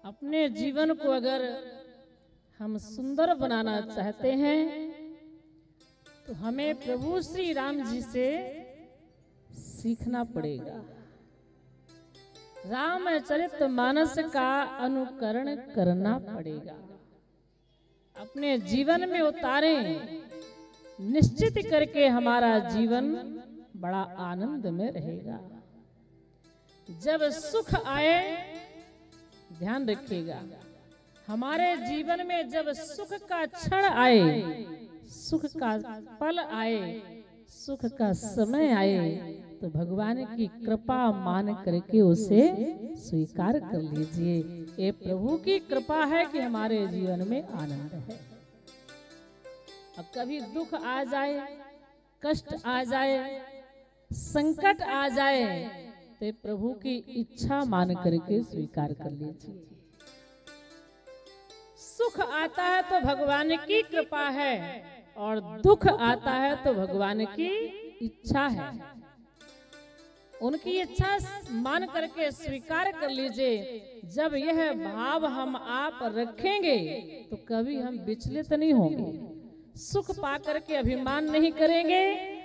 अपने जीवन को अगर हम सुंदर बनाना चाहते हैं तो हमें प्रभु श्री राम जी से सीखना पड़ेगा। रामचरित मानस का अनुकरण करना पड़ेगा, अपने जीवन में उतारें, निश्चित करके हमारा जीवन बड़ा आनंद में रहेगा। जब सुख आए, ध्यान रखिएगा, हमारे जीवन में जब सुख का क्षण आए, सुख का पल आए, सुख का समय आए, तो भगवान की कृपा मान करके उसे स्वीकार कर लीजिए। ये प्रभु की कृपा है कि हमारे जीवन में आनंद है। अब कभी दुख आ जाए, कष्ट आ जाए, संकट आ जाए, तो प्रभु की इच्छा मान करके स्वीकार कर लीजिए। सुख आता है तो भगवान की कृपा है, और दुख आता है तो भगवान की इच्छा है। उनकी इच्छा मान करके स्वीकार कर लीजिए। जब यह भाव हम आप रखेंगे तो कभी हम विचलित नहीं होंगे। सुख पा करके अभिमान नहीं करेंगे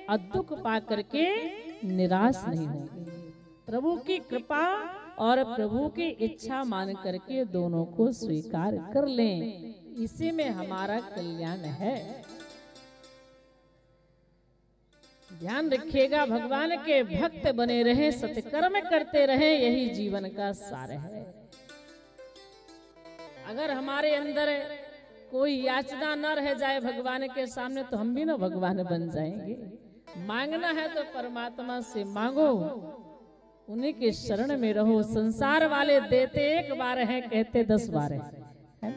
और दुख पा करके निराश नहीं होंगे। प्रभु की कृपा और प्रभु की इच्छा मान करके दोनों को स्वीकार कर लें, इसी में हमारा कल्याण है। ध्यान रखिएगा, भगवान के भक्त बने रहे, सत्कर्म करते रहे, यही जीवन का सार है। अगर हमारे अंदर कोई याचना न रह जाए भगवान के सामने, तो हम भी ना भगवान बन जाएंगे। मांगना है तो परमात्मा से मांगो, उन्हीं के शरण में रहो। संसार वाले देते एक बार है, कहते 10 बार है।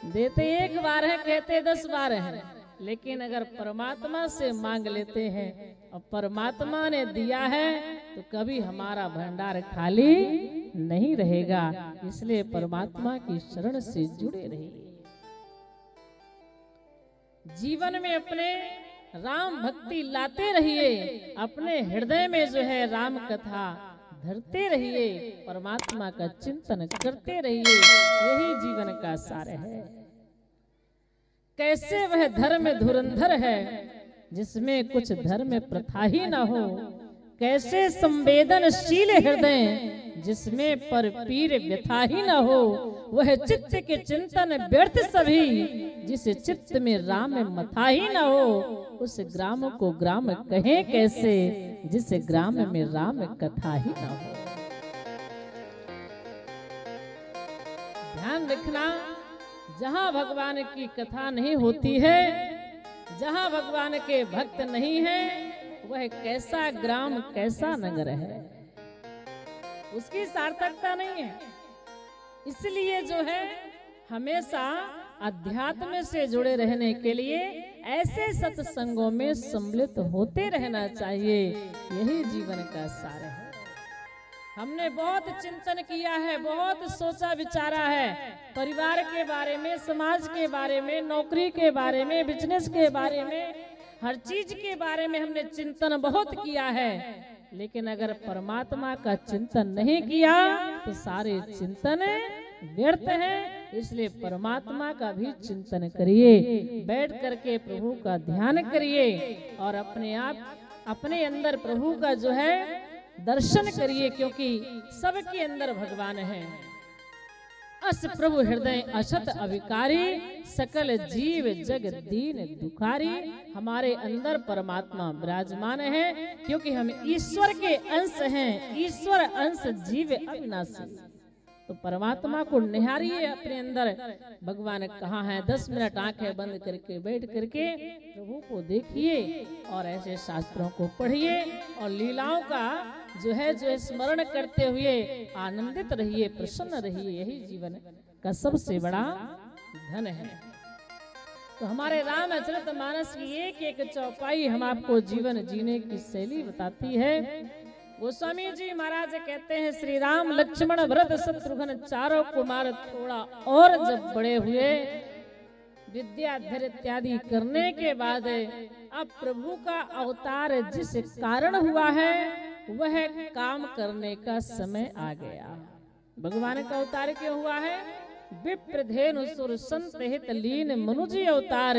देते एक बार है, कहते 10 बार है। लेकिन अगर परमात्मा से मांग लेते हैं और परमात्मा ने दिया है, तो कभी हमारा भंडार खाली नहीं रहेगा। इसलिए परमात्मा की शरण से जुड़े रहिए। जीवन में अपने राम भक्ति लाते रहिए, अपने हृदय में जो है राम कथा धरते रहिए, परमात्मा का चिंतन करते रहिए, यही जीवन का सार है। कैसे वह धर्म धुरंधर है जिसमें कुछ धर्म प्रथा ही न हो, कैसे संवेदनशील हृदय जिसमें पर पीर व्यथा ही न हो, वह चित्त के चिंतन व्यर्थ सभी जिस चित्त में राम मथा ही न हो, उस ग्राम को ग्राम कहें कैसे जिस ग्राम में राम कथा ही न हो। ध्यान रखना, जहाँ भगवान की कथा नहीं होती है, जहाँ भगवान के भक्त नहीं है, वह कैसा ग्राम कैसा नगर है, उसकी सार्थकता नहीं है। इसलिए जो है हमेशा अध्यात्म से जुड़े रहने के लिए ऐसे सत्संगों में सम्मिलित होते रहना चाहिए, यही जीवन का सार है। हमने बहुत चिंतन किया है, बहुत सोचा विचारा है, परिवार के बारे में, समाज के बारे में, नौकरी के बारे में, बिजनेस के बारे में, हर चीज के बारे में हमने चिंतन बहुत किया है। लेकिन अगर परमात्मा का चिंतन नहीं किया तो सारे चिंतन व्यर्थ हैं। इसलिए परमात्मा का भी चिंतन करिए, बैठ करके प्रभु का ध्यान करिए और अपने आप अपने अंदर प्रभु का जो है दर्शन करिए, क्योंकि सबके अंदर भगवान है। अस प्रभु हृदय अशत अविकारी, सकल जीव जग दीन दुखारी। हमारे अंदर परमात्मा विराजमान है, क्योंकि हम ईश्वर के अंश हैं। ईश्वर अंश जीव अविनाशी। तो परमात्मा को निहारिए अपने अंदर, भगवान कहाँ है। 10 मिनट आंखें बंद करके बैठ करके प्रभु को देखिए और ऐसे शास्त्रों को पढ़िए और लीलाओं का जो है स्मरण करते हुए आनंदित रहिए, प्रसन्न रहिए। यही जीवन का सबसे बड़ा धन है। तो हमारे रामचरितमानस की एक एक चौपाई हम आपको जीवन जीने की शैली बताती है। गोस्वामी जी महाराज कहते हैं, श्री राम लक्ष्मण भरत शत्रुघ्न चारों कुमार थोड़ा और जब बड़े हुए, विद्याधर इत्यादि करने के बाद अब प्रभु का अवतार जिस कारण हुआ है वह काम करने का समय आ गया। भगवान का अवतार क्यों हुआ है? विप्रधेनु सुर संत हित लीन मनुज अवतार,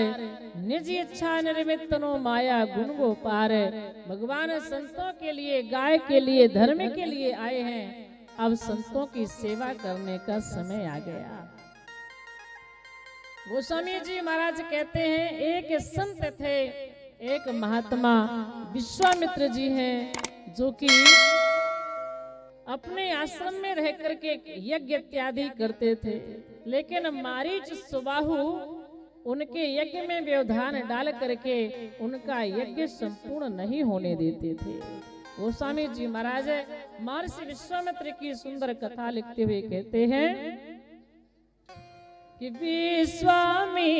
निज इच्छा निर्मित नो माया गुण गोपार। भगवान संतों के लिए, गाय के लिए, धर्म के लिए आए हैं। अब संतों की सेवा करने का समय आ गया। गोस्वामी जी महाराज कहते हैं, एक संत थे, एक महात्मा विश्वामित्र जी हैं, जो कि अपने आश्रम में रह करके यज्ञ इत्यादि करते थे, लेकिन मारीच सुबाहु उनके यज्ञ में व्यवधान डाल करके उनका यज्ञ संपूर्ण नहीं होने देते थे। गोस्वामी जी महाराज महर्षि विश्वामित्र की सुंदर कथा लिखते हुए कहते हैं कि विश्वामित्र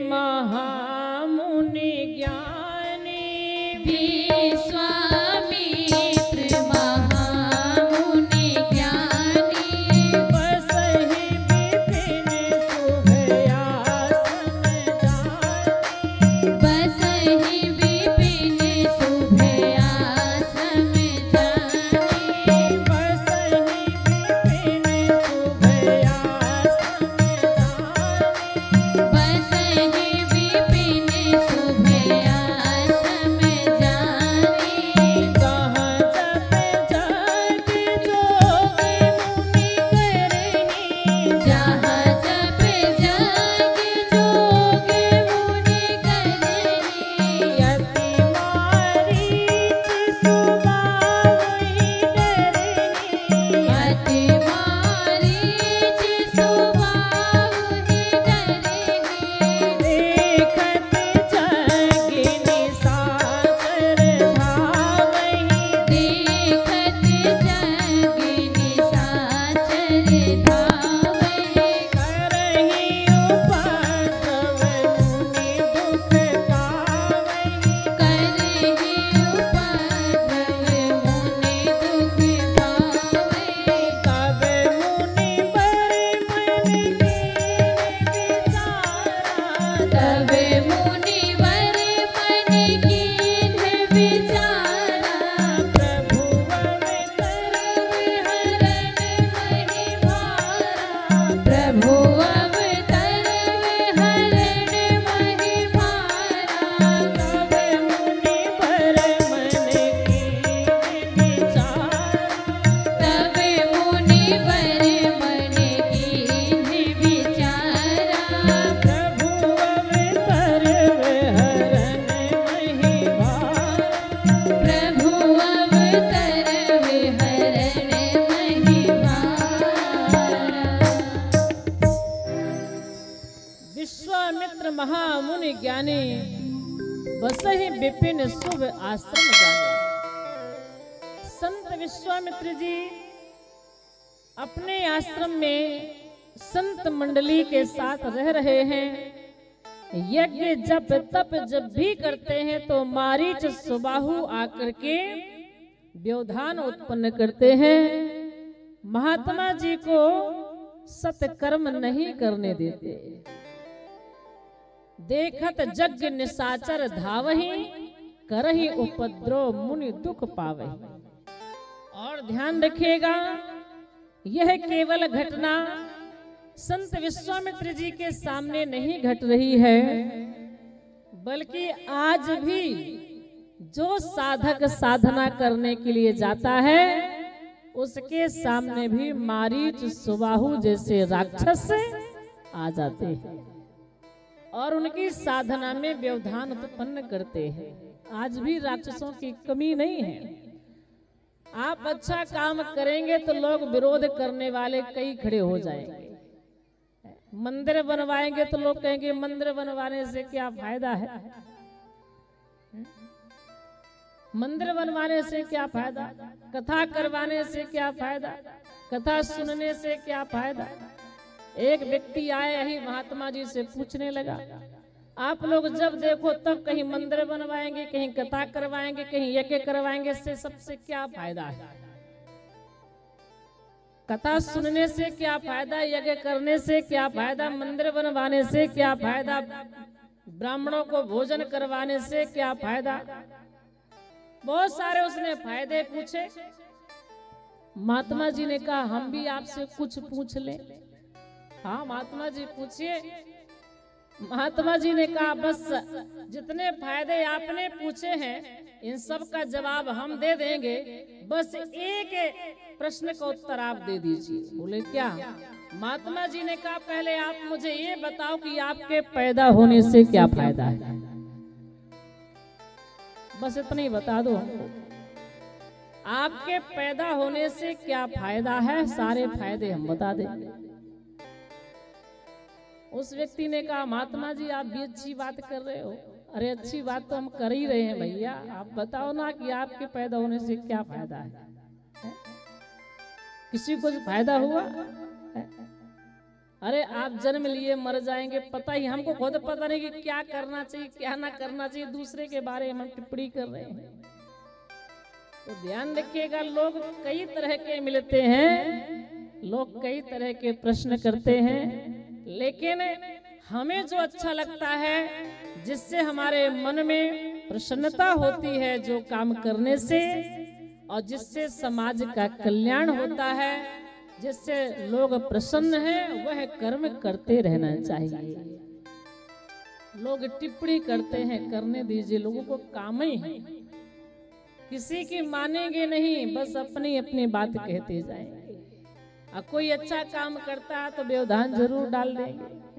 महामुनि ज्ञानी, विश्वामित्र महामुनि ज्ञानी, बसहि विपिन शुभयासन जानी, बसहि विपिन शुभयासन जानी, बसहि विपिन शुभयासन बसहि विपिन शुभयासन जानी। जहाँ जप जग जोगी मुनि करही, जहाँ जप जग जोगी मुनि करही, यति मारीच सुबाहुहि डरही, यति मारीच सुबाहुहि डरही। देखत जग निशाचर धावहि, देखत जग निशाचर धावहि, करहि उपद्रव मुनि दुख पावहि, करहि उपद्रव मुनि दुख पावहि। तब मुनि बर मन कीन्ह विचारा, तब मुनि बर मन कीन्ह विचारा, प्रभु अवतर विहरण महि भारा, प्रभु अवतर विहरण महि भारा। तब मुनि बर मन कीन्ह विचारा, तब मुनि बर मन कीन्ह विचारा, प्रभु अवतर विहरण महि भारा, प्रभु अवतर विहरण महि भारा। विश्वामित्र महामुनि ज्ञानी, बसहि विपिन शुभ आश्रम जाने। संत विश्वामित्र जी अपने आश्रम में संत मंडली के साथ रह रहे हैं। यज्ञ जप तप जब भी करते हैं तो मारीच सुबाहु आकर के व्यवधान उत्पन्न करते हैं, महात्मा जी को सत्कर्म नहीं करने देते। देखत जग निशाचर धावहि, करहि उपद्रव मुनि दुख पावहि। और ध्यान रखिएगा, यह केवल घटना संत विश्वामित्र जी के सामने नहीं घट रही है, बल्कि आज भी जो साधक साधना करने के लिए जाता है उसके सामने भी मारीच सुबाहु जैसे राक्षस आ जाते हैं और उनकी साधना में व्यवधान उत्पन्न करते हैं। आज भी राक्षसों की कमी नहीं है। आप अच्छा काम करेंगे तो लोग विरोध करने वाले कई खड़े हो जाएंगे। मंदिर बनवाएंगे तो लोग कहेंगे मंदिर बनवाने से क्या फायदा है, मंदिर बनवाने से क्या फायदा, कथा करवाने से क्या फायदा, कथा सुनने से क्या फायदा। एक व्यक्ति आए यही महात्मा जी से पूछने लगा, आप लोग जब देखो तब कहीं मंदिर बनवाएंगे, कहीं कथा करवाएंगे, कहीं यज्ञ करवाएंगे, इससे सबसे क्या फायदा है? कथा सुनने से क्या फायदा, यज्ञ करने से क्या फायदा, मंदिर बनवाने से क्या फायदा, ब्राह्मणों को भोजन करवाने से क्या फायदा। बहुत सारे उसने फायदे पूछे। महात्मा जी ने कहा हम भी आपसे कुछ पूछ लें। हाँ महात्मा जी पूछिए। महात्मा जी ने कहा बस जितने फायदे आपने पूछे हैं इन सब का जवाब हम दे देंगे, बस एक प्रश्न का उत्तर आप दे दीजिए। बोले क्या? महात्मा जी ने कहा पहले आप मुझे ये बताओ कि आपके पैदा होने से क्या फायदा है, बस इतना ही बता दो हमको। आपके पैदा होने से क्या फायदा है, सारे फायदे हम बता देंगे। उस व्यक्ति ने कहा महात्मा जी आप भी अच्छी बात कर रहे हो। अरे अच्छी बात तो हम कर ही रहे हैं भैया, आप बताओ ना कि आपके पैदा होने से क्या फायदा है? किसी को फायदा हुआ? अरे आप जन्म लिए मर जाएंगे, पता ही हमको खुद पता नहीं कि क्या करना चाहिए क्या ना करना चाहिए, दूसरे के बारे में हम टिप्पणी कर रहे हैं। तो ध्यान रखिएगा, लोग कई तरह के मिलते हैं, लोग कई तरह के प्रश्न करते हैं, लेकिन हमें जो अच्छा लगता है, जिससे हमारे मन में प्रसन्नता होती है जो काम करने से, और जिससे समाज का कल्याण होता है, जिससे लोग प्रसन्न हैं, वह कर्म करते रहना चाहिए। लोग टिप्पणी करते हैं, करने दीजिए, लोगों को काम ही है, किसी की मानेंगे नहीं, बस अपनी अपनी बात कहते जाएंगे। कोई अच्छा काम करता है तो व्यवधान जरूर डाल देंगे।